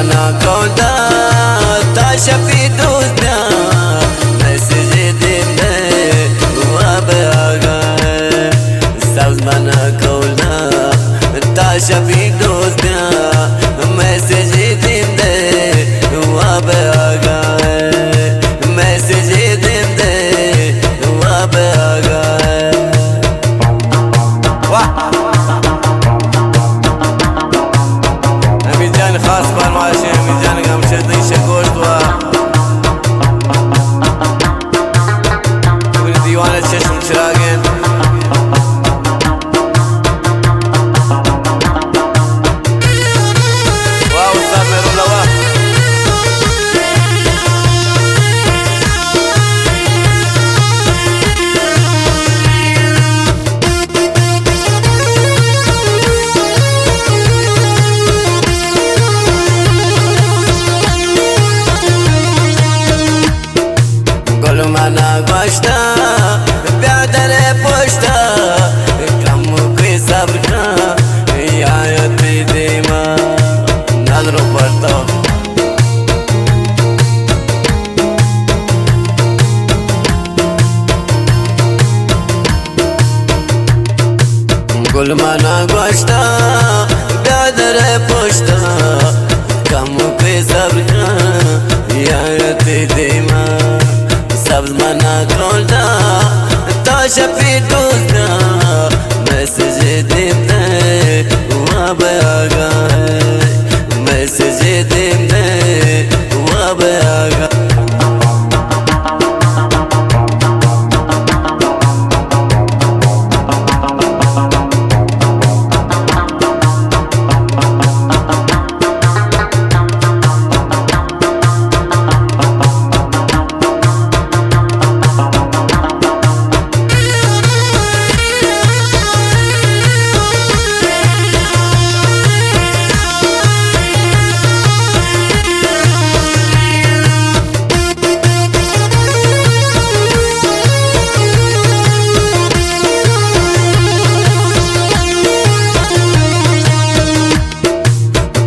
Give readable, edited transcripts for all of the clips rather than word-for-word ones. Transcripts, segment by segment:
منا کولدا تا شفی دوستیا مسیج دیم ده و به آگا سبز منا کولدا تا شفی دوستیا مسیج دیم ده و به آگا مسیج دیم ده و به آگا خاص فرمایشی میجان گمشدی شکوشت و بگوی دیوانه چشم چراغین و استاد میرون لوا منا گوشتا بیادر پشتا کم کوئی صبر کا یایت دیما نظر پڑتا گل منا گوشتا بیادر پشتا کم کوئی صبر کا یایت دیما سبز منا کولدا تا شفی دوستا مسیج دیم ده و به آگا مسیج دیم ده و به آگا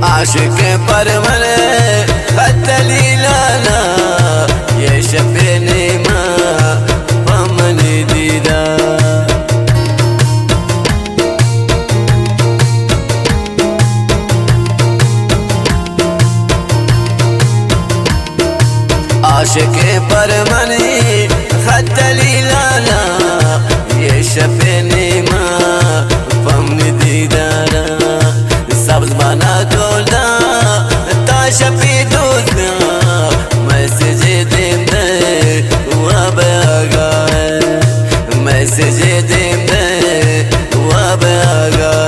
عاشق پرمنه قتلی لالا یہ شبینی ما پمنی دیدا عاشق پرمنه قتلی لالا یہ شبینی ما پمنی دیدا سبز منا کولدا تا شفی دوستیا مسیج دیم ده و به آگا مسیج دیم ده و به آگا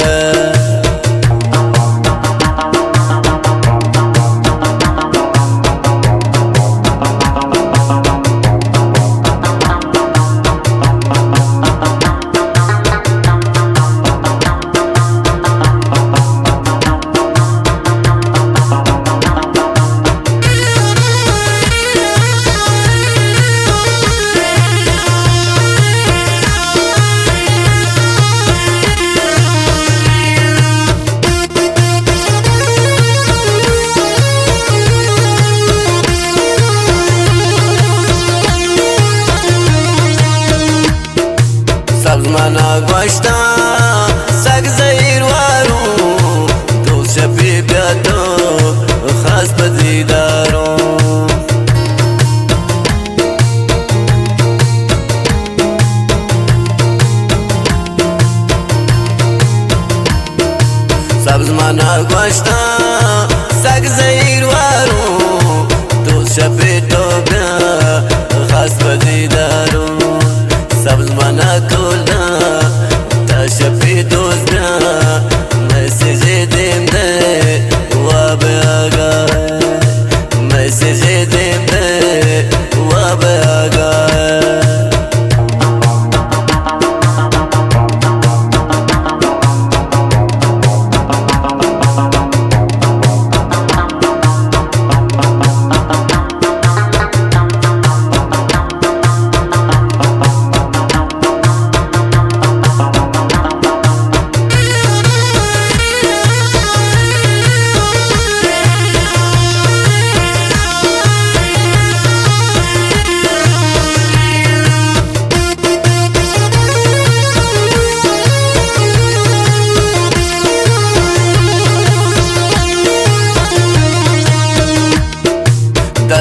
منا گوشتا سگ زیر وارو دوست شفی بیادو خاص بدیدارو سبز منا گوشتا سگ زیر وارو دوست شفی تو بیا خاص بدیدارو سبز منا کولدا تا شفی دوستا مسیج دیم ده و به آگا مسیج دیم ده و به آگا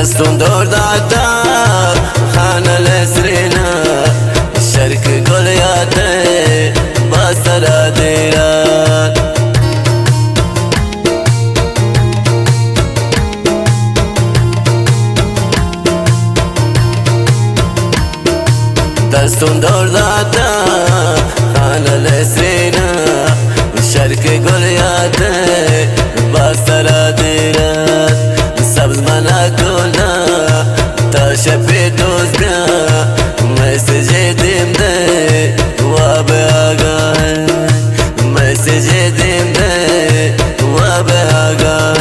دستون دور دادا خانه لسرینا شرک گلیاته با سرا دیران دستون دور دادا خانه لسرینا شرک گلیاته با سرا دیران سبز منا کلا تا شپی دوز بیا مسیج دیم ده و به آگاه مسیج دیم ده و به آگاه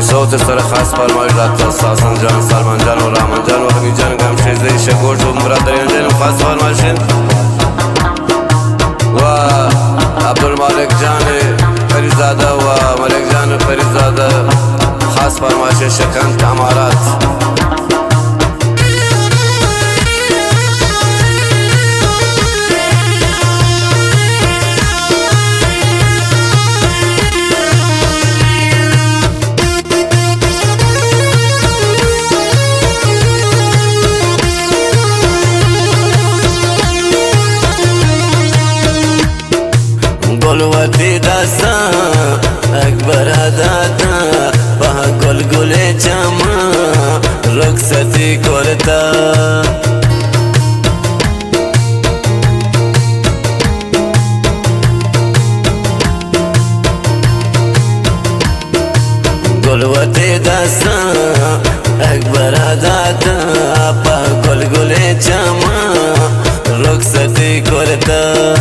صوت سر خاص فرمایش داد ساسان جان سلمان جان و رامان جان و حمید جان گمشیزه شکوش و برادریان جان خاص فرمایشین و عبدالمالک جان فریزاده و ملک جان فریزاده خاص فرمایش شکن امارات گلوتی دستا اکبر دادا با گل گل جما رخصتی کرتا گلوتی دستا اکبر دادا با گل گل جما رخصتی کرتا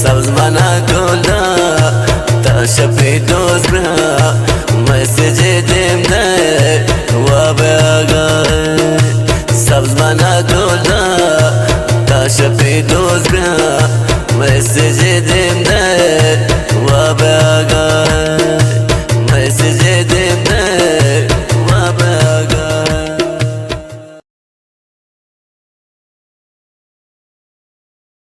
سبز منا کلا تا شپی دوز بیا مسیج دیم ده و به آگاه سبز منا کلا تا شپی دوز بیا مسیج دیم